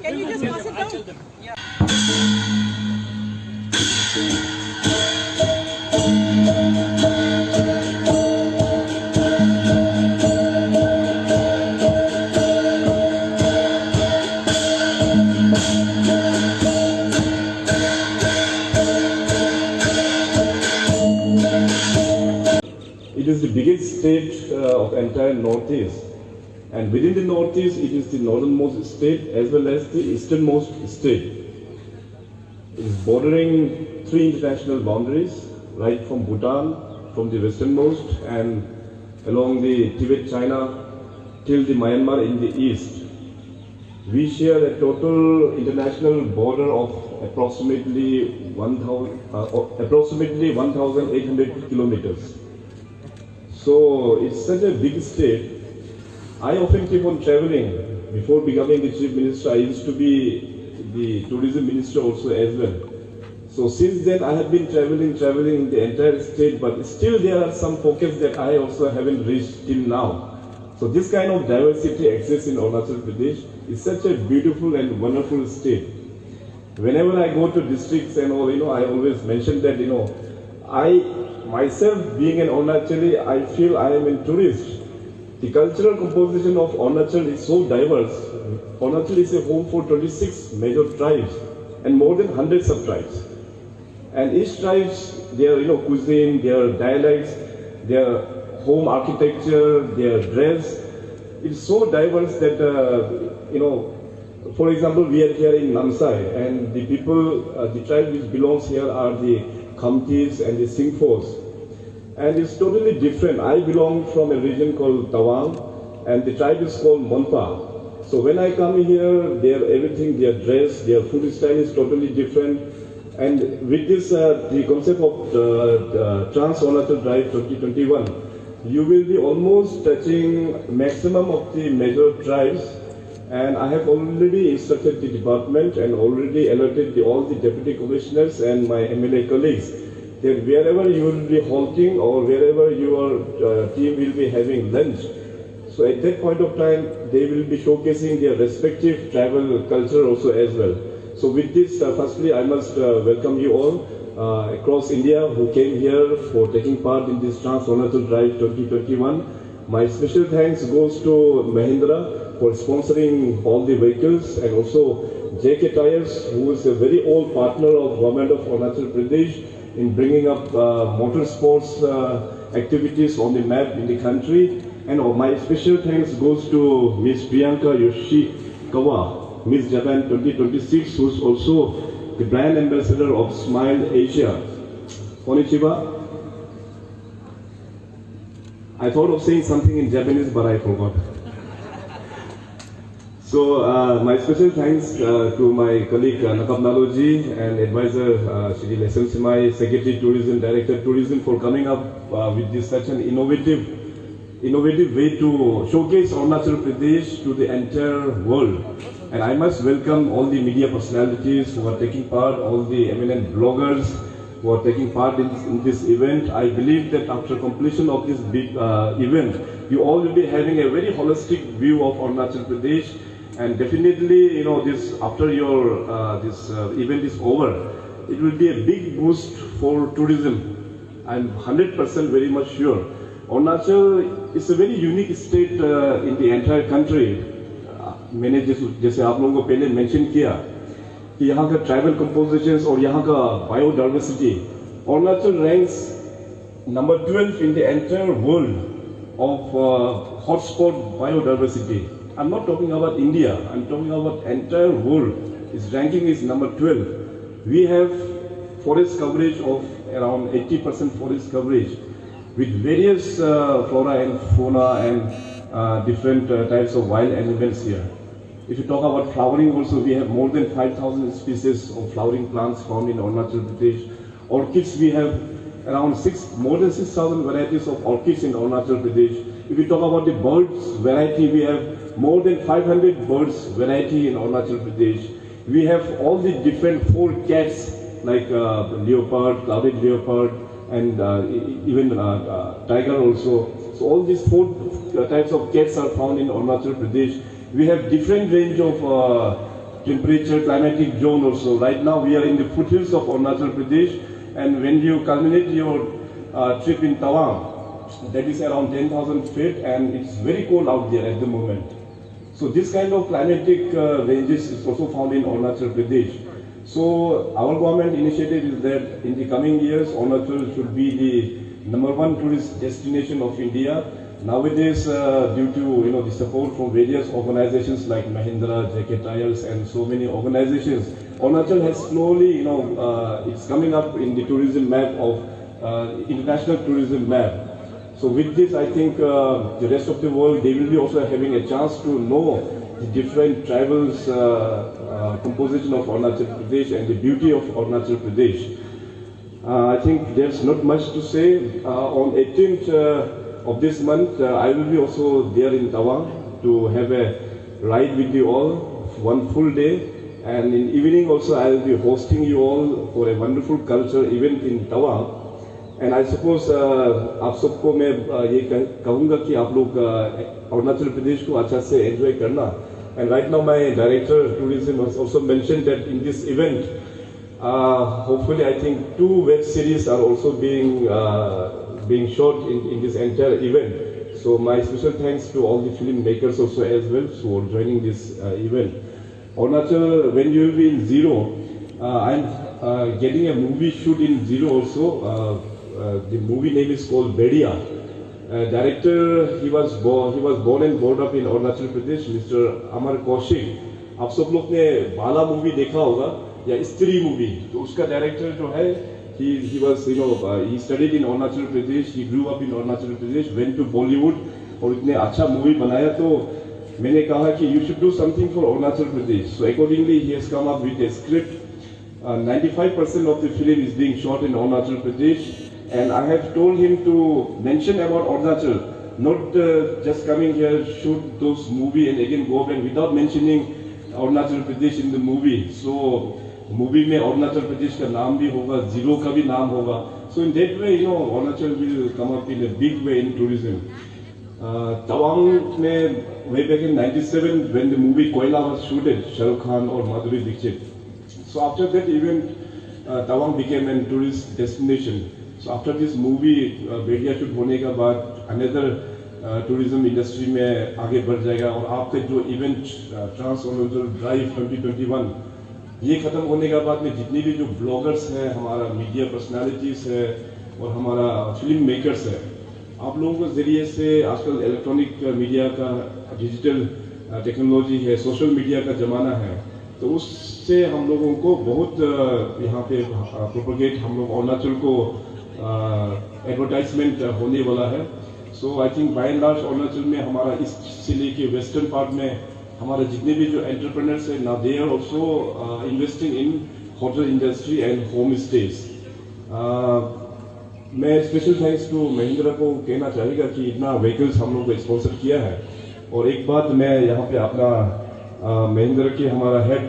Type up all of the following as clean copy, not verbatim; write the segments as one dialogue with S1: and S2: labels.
S1: Can you just pass it down? Yeah.
S2: It is the biggest state of entire Northeast, and within the Northeast, it is the northernmost state as well as the easternmost state. It is bordering 3 international boundaries, right from Bhutan, from the westernmost, and along the Tibet-China till the Myanmar in the east. We share a total international border of approximately 1,800 kilometers. So it's such a big state. I often keep on traveling. Before becoming the chief minister, I used to be the tourism minister also as well. So since then, I have been traveling the entire state, but still there are some pockets that I also haven't reached till now. So this kind of diversity exists in Arunachal Pradesh. It's such a beautiful and wonderful state. Whenever I go to districts and all, I always mention that, I myself being an Arunachali, I feel I am a tourist. The cultural composition of Arunachal is so diverse. Arunachal is a home for 26 major tribes and more than 100 sub-tribes. And each tribes, their cuisine, their dialects, their home architecture, their dress, it's so diverse that, for example, we are here in Namsai, and the people, the tribe which belongs here are the Khamtis and the Singphos. And it's totally different. I belong from a region called Tawang, and the tribe is called Monpa. So when I come here, everything, their dress, their food style is totally different. And with this, the concept of Trans Arunachal Drive 2021, you will be almost touching maximum of the major tribes. And I have already instructed the department and already alerted all the deputy commissioners and my MLA colleagues that wherever you will be halting or wherever your team will be having lunch, so at that point of time, they will be showcasing their respective tribal culture also as well. So with this, firstly, I must welcome you all across India who came here for taking part in this Trans Arunachal Drive 2021. My special thanks goes to Mahindra for sponsoring all the vehicles, and also JK Tyres, who is a very old partner of Government of Arunachal Pradesh in bringing up motorsports activities on the map in the country. And my special thanks goes to Ms. Priyanka Yoshikawa, Miss Japan 2026, who is also the brand ambassador of Smile Asia. Konnichiwa. I thought of saying something in Japanese, but I forgot. So my special thanks to my colleague Nakab Naloji and advisor Shri Lesem Simai, Secretary Tourism, Director Tourism, for coming up with this such an innovative way to showcase Arunachal Pradesh to the entire world. And I must welcome all the media personalities who are taking part, all the eminent bloggers who are taking part in this event. I believe that after completion of this big event, you all will be having a very holistic view of Arunachal Pradesh. And definitely, this after your this event is over, it will be a big boost for tourism. I'm 100% very much sure. Arunachal is a very unique state in the entire country. मैंने जैसे आप लोगों को पहले mention किया कि यहाँ का ट्राइबल कंपोजिशंस और यहाँ का biodiversity, Arunachal ranks number 12 in the entire world of hotspot biodiversity. I'm not talking about India, I'm talking about entire world. Its ranking is number 12. We have forest coverage of around 80% forest coverage with various flora and fauna and different types of wild animals here. If you talk about flowering also, we have more than 5,000 species of flowering plants found in Arunachal Pradesh. Orchids, we have around more than 6,000 varieties of orchids in Arunachal Pradesh. If you talk about the birds variety, we have more than 500 birds variety in Arunachal Pradesh. We have all the different 4 cats like leopard, clouded leopard, and even tiger also. So all these 4 types of cats are found in Arunachal Pradesh. We have different range of temperature climatic zone also. Right now we are in the foothills of Arunachal Pradesh, and when you culminate your trip in Tawang, that is around 10,000 feet, and it's very cold out there at the moment. So this kind of climatic ranges is also found in Arunachal Pradesh. So our government initiative is that in the coming years, Arunachal should be the #1 tourist destination of India. Nowadays, due to the support from various organizations like Mahindra, JK Tyres, and so many organizations, Arunachal has slowly, it's coming up in the tourism map of international tourism map. So with this, I think the rest of the world, they will be also having a chance to know the different tribals composition of Arunachal Pradesh and the beauty of Arunachal Pradesh. I think there's not much to say. On 18th of this month, I will be also there in Tawang to have a ride with you all, one full day. And in evening also, I will be hosting you all for a wonderful culture event in Tawang. And I suppose आप सबको मैं ये कहूँगा कि आप लोग अरुणाचल प्रदेश को अच्छा से एंजॉय करना. And right now my director tourism has also mentioned that in this event, hopefully I think 2 web series are also being shot in this entire event. So my special thanks to all the filmmakers also as well for joining this event. Arunachal, when you will be in Zero, I'm getting a movie shoot in Zero also. The movie name is called Bedia. Director, he was born and brought up in Arunachal Pradesh, Mr. Amar Kaushik. आप सब लोग ने बाला movie देखा होगा या स्त्री movie, तो उसका डायरेक्टर जो है, he was he studied in Arunachal Pradesh, he grew up in Arunachal Pradesh, went to Bollywood और इतने अच्छा मूवी बनाया. तो मैंने कहा कि you should do something for Arunachal Pradesh. So accordingly he has come up with a script. 95% of the film is being shot in Arunachal Pradesh. And I have told him to mention about Arunachal, not just coming here, shoot those movie and again go back without mentioning Arunachal Pradesh in the movie. So movie में Arunachal Pradesh का नाम भी होगा, Zero का भी नाम होगा. So in that way, Arunachal will come up in a big way in tourism. Tawang में way back in '97 when the movie Koila was shooted, Shah Rukh Khan or Madhuri Dixit. So after that event, Tawang became a tourist destination. So after this movie, बेडिया shoot होने के बाद another tourism industry में आगे बढ़ जाएगा. और आपके जो event ट्रांस अरुणाचल ड्राइव 2021 ये खत्म होने के बाद में जितनी भी जो ब्लॉगर्स हैं, हमारा मीडिया पर्सनालिटीज है और हमारा फिल्म मेकर्स है, आप लोगों के जरिए से आजकल इलेक्ट्रॉनिक मीडिया का डिजिटल टेक्नोलॉजी है, सोशल मीडिया का ज़माना है, तो उससे हम लोगों को बहुत यहाँ पे प्रोपोगेट हम लोग अरुणाचल को एडवर्टाइजमेंट होने वाला है. So I think by and large Arunachal में हमारा ईस्ट से लेके वेस्टर्न पार्ट में हमारे जितने भी जो एंटरप्रेन्योर्स हैं, ना they are also investing in hotel industry and home stays. मैं स्पेशल थैंक्स टू महिंद्रा को कहना चाहेगा कि इतना व्हीकल्स हम लोग को स्पॉन्सर किया है. और एक बात मैं यहाँ पे अपना महिंद्रा के हमारा हेड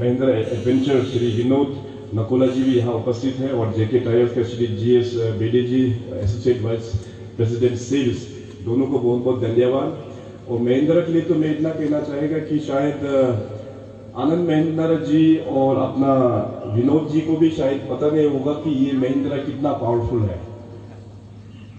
S2: महिंद्रा एडवेंचर श्री विनोद नकोला जी भी यहाँ उपस्थित हैं और जेके टायर्स के श्री GS बेडे जी एसोसिएट वाइस प्रेसिडेंट सेल्स, दोनों को बहुत बहुत धन्यवाद. और महिंद्रा के लिए तो मैं इतना कहना चाहेगा कि शायद आनंद महिंद्रा जी और अपना विनोद जी को भी शायद पता नहीं होगा कि ये महिंद्रा कितना पावरफुल है.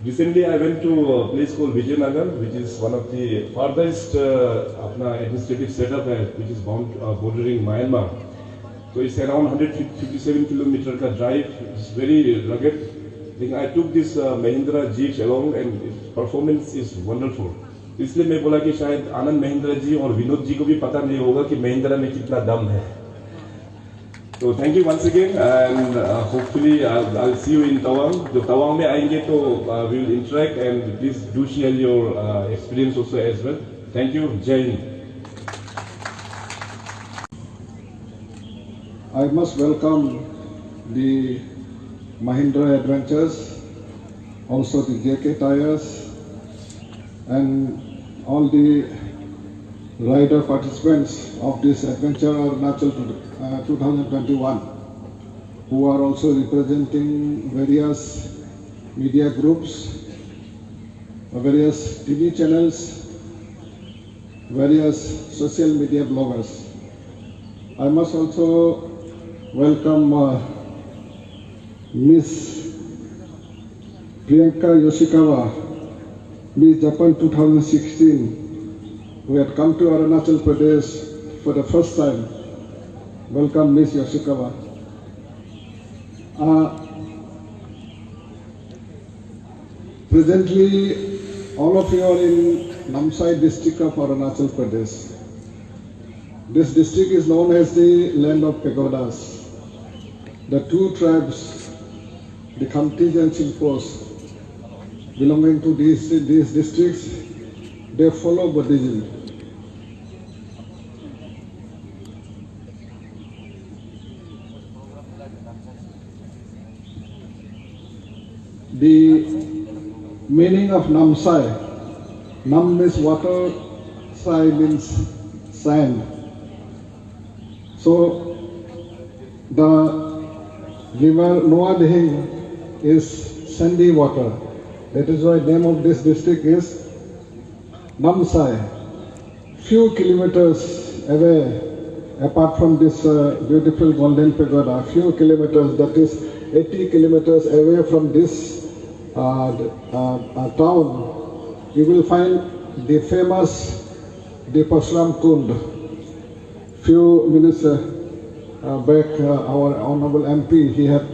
S2: Recently I went to a place called Vijayanagar, which is one of the farthest अपना administrative setup है, which is bordering Myanmar. So it's around 157 kilometer का drive. It's very rugged. Then I took this Mahindra Jeeps along and its performance is wonderful. इसलिए मैं बोला कि शायद आनंद महिंद्रा जी और विनोद जी को भी पता नहीं होगा कि महिंद्रा में कितना दम है. So thank you once again and hopefully I'll see you in Tawang. जब तवांग में आएंगे तो we will interact and please do share your experience also as well. Thank you. Jai Hind.
S3: I must welcome the Mahindra Adventures, also the JK Tyres, and all the rider participants of this adventure Arunachal 2021, who are also representing various media groups, various TV channels, various social media bloggers. I must also welcome Miss Priyanka Yoshikawa, Miss Japan 2016, who had come to Arunachal Pradesh for the first time. Welcome, Miss Yoshikawa. Presently, all of you are in Namsai district of Arunachal Pradesh. This district is known as the land of pagodas. The two tribes, the Khamtis and Chilpos, belonging to these districts, they follow Buddhism. The meaning of Namsai, Nam means water, Sai means sand. So the river Noadhing is sandy water. That is why the name of this district is Namsai. Few kilometers away, apart from this beautiful golden pagoda, few kilometers, that is 80 kilometers away from this town, you will find the famous the Parsuram Kund. Few minutes back, our Honorable MP, he had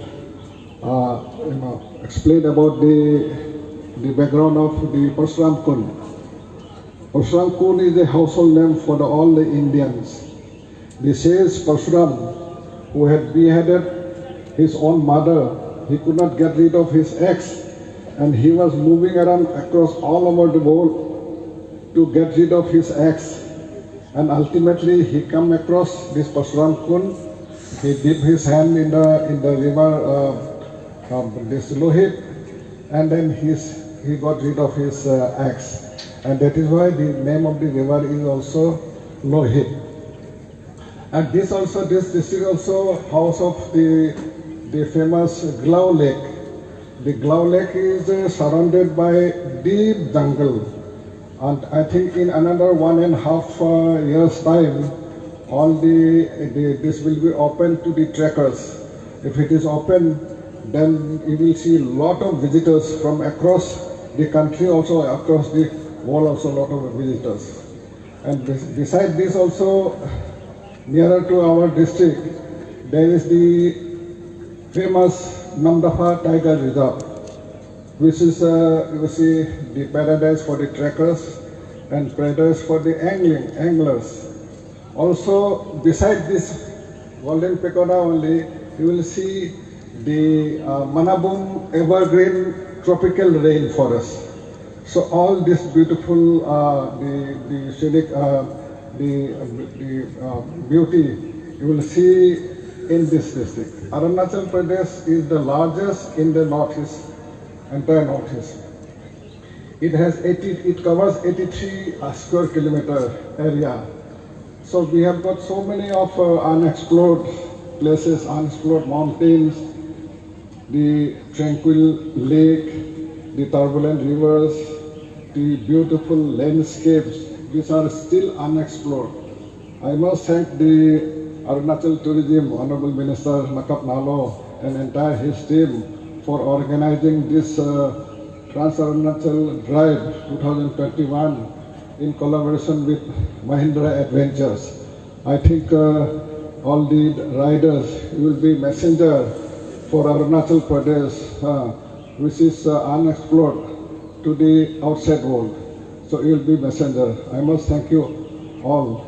S3: explained about the background of the Parsuram Kund. Parsuram Kund is a household name for all the Indians. The sage Parsuram, who had beheaded his own mother, he could not get rid of his ex, and he was moving around across all over the world to get rid of his ex. And ultimately he come across this Parsuram Kund. He dipped his hand in the river, this Lohit, and then he got rid of his ex. And that is why the name of the river is also Lohit. And this district also house of the famous Glau Lake. The Glau Lake is surrounded by deep jungle, and I think in another 1.5 years' time, all this will be open to the trekkers. If it is open, then you will see a lot of visitors from across the country, also across the world, also a lot of visitors. And beside this, also nearer to our district, there is the famous Namdapha Tiger Reserve, which is you see the paradise for the trekkers and paradise for the anglers. Also, beside this golden pagoda only, you will see the Manabum evergreen tropical rainforest. So all this beautiful the scenic beauty you will see in this district. Arunachal Pradesh is the largest in the northeast, entire northeast. It covers 83 square kilometer area. So we have got so many of unexplored places, unexplored mountains, the tranquil lake, the turbulent rivers, the beautiful landscapes which are still unexplored. I must thank the Arunachal Tourism, Honorable Minister Nakap Nalo and entire his team for organizing this Trans-Arunachal Drive 2021 in collaboration with Mahindra Adventures. I think all the riders will be messenger for Arunachal Pradesh, which is unexplored to the outside world. So you will be messenger. I must thank you all.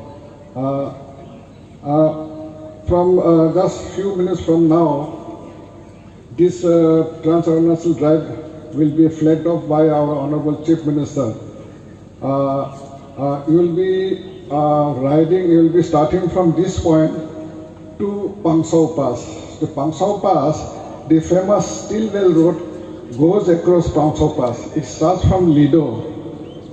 S3: From just few minutes from now, this Trans-Arunachal Drive will be flagged off by our Honorable Chief Minister. You will be riding, you will be starting from this point to Pangsau Pass. The Pangsau Pass, the famous Stillwell Road goes across Pangsau Pass. It starts from Lido.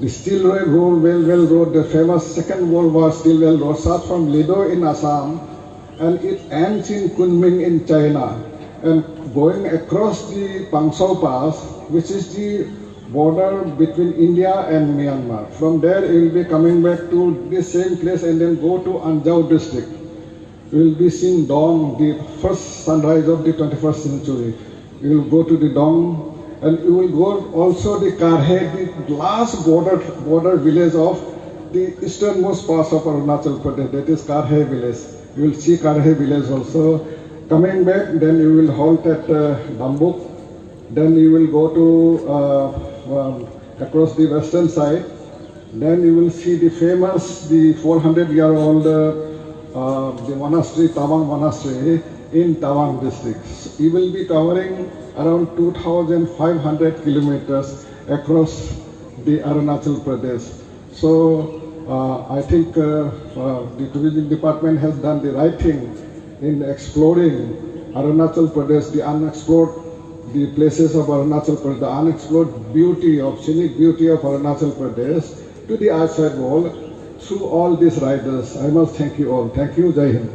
S3: The Stillwell Road, the famous Second World War Stillwell Road, starts from Lido in Assam and it ends in Kunming in China. And going across the Pangsau Pass, which is the border between India and Myanmar. From there, you will be coming back to the same place and then go to Anjao district. You will be seeing dawn, the first sunrise of the 21st century. You will go to the dawn, and you will go also the Karhe, the last border village of the easternmost parts of Arunachal Pradesh. That is Karhe village. You will see Karhe village also. Coming back, then you will halt at Dambuk. Then you will go to across the western side. Then you will see the famous, the 400-year-old the monastery, Tawang Monastery in Tawang district. You will be covering around 2,500 kilometers across the Arunachal Pradesh. So I think the tourism department has done the right thing in exploring Arunachal Pradesh, the unexplored, the places of Arunachal Pradesh, the unexplored beauty of, scenic beauty of Arunachal Pradesh to the outside world through all these riders. I must thank you all. Thank you, Jai Hind.